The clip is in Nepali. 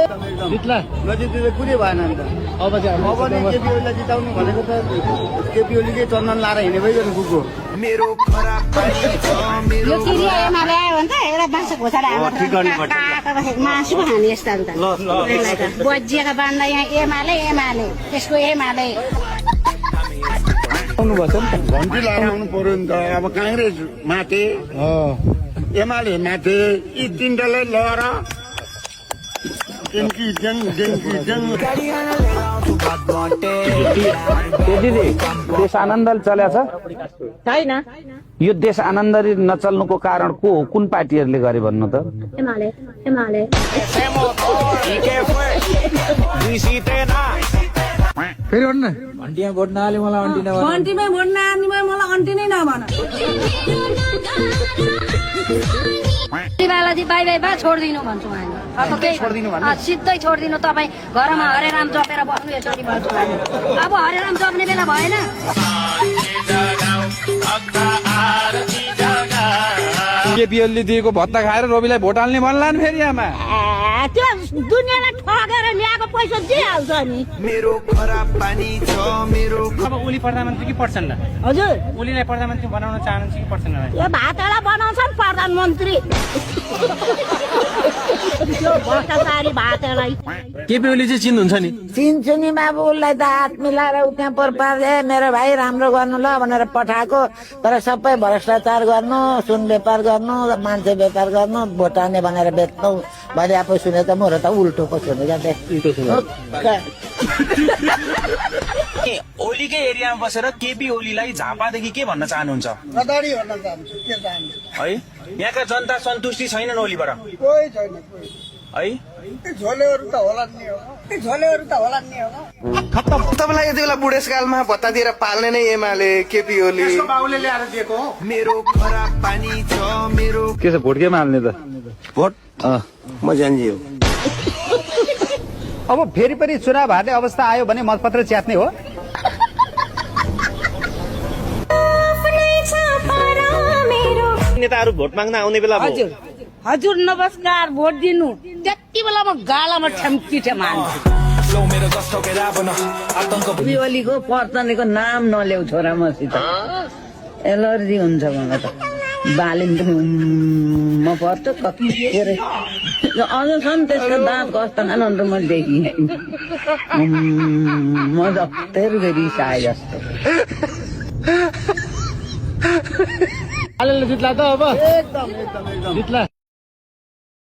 जित्ला नजिकले कुनै भएन नि त अब चाहिँ अब नि केपी ओलीलाई जिताउनु भनेको त केपी ओलीकै चन्दन लाएर हिँडे भइगयो कुको मेरो खराब पानी छ मेरो यो किरी एमाले आयो भने त एउटा बाँसको घोषणा मासु पो खाने यस्ता अन्त बजिएका बान्दा यहाँ एमाले त्यसको एमाले आउनुभएको छ नि त घन्टी लगाउनु पर्यो नि त अब काङ्ग्रेस माथे एमाले माथे यी तिनटालाई लगाएर दिदी देश आनन्दले चलेको छ छैन यो देश आनन्दले नचल्नुको कारण को हो कुन पार्टीहरूले गरे भन्नु त एमाले फेरि भन्नु अन्टिया भोट नहाले मलाई अन्टी नभन अन्टीमै भोट नहाल्नेमै मलाई अन्टी नै नभन बालाजी बाई बा छोडिदिनु भन्छु हामी अब केही सिधै छोडिदिनु तपाईँ घरमा हरे राम जपेर बस्नु यसरी भन्छु हामी अब हरे राम जप्ने बेला भएन केपी ओलीले दिएको भत्ता खाएर रविलाई भोट हाल्ने भन्ला नि फेरि आमा त्यो दुनियाँलाई ठगेर ल्याएको पैसा दिइहाल्छ नि मेरो खराब पानी छ मेरो अब ओली प्रधानमन्त्री कि प्रचण्ड हजुर ओलीलाई प्रधानमन्त्री बनाउन चाहनुहुन्छ कि प्रचण्डलाई यो भातलाई बनाउँछन् प्रधानमन्त्री त्यो भ्रष्टाचारी भातलाई केपी ओली चाहिँ चिन्नुहुन्छ नि चिन्छु नि बाबु उसलाई त हात मिलाएर उ त्यहाँ पर्पाले मेरो भाइ राम्रो गर्नु ल भनेर पठाएको तर सबै भ्रष्टाचार गर्नु सुन व्यापार गर्नु मान्छे व्यापार गर्नु भोटाने भनेर बेच्नु भने आफू सुने त मोर त उल्टो पो सुनेको ओलीकै एरियामा बसेर केपी ओलीलाई झापादेखि के भन्न चाहनुहुन्छ गदारी भन्न चाहन्छु के चाहन्छु है यहाँका जनता सन्तुष्टि छैनन् ओलीबाट कोही छैन है झोलेहरू त होला नि हो तपाईँलाई यति बेला बुढेसकालमा भत्ता दिएर पाल्ने नै एमाले केपी ओली बाबुले ल्याएर दिएको हो मेरो खराब पानी छ मेरो के छ भोट केमा हाल्ने त भोट म जान्जी हो अब फेरि पनि चुनाव हार्ने अवस्था आयो भने मतपत्र च्यात्ने हो नेताहरू भोट माग्न आउने बेला भयो हजुर नमस्कार भोट दिनु त्यति बेला म गालामा ठम्किठे मान्छु ओलीको पर्तनेको नाम नल्याउ छोरा मसित एलर्जी हुन्छ मलाई त बालिन म पर्छ कति अझसम्म त्यसको दाँत कस्तो अन्त म देखिएँ म जस्तै रिस आए जस्तो जित्ला त अब एकदम जित्ला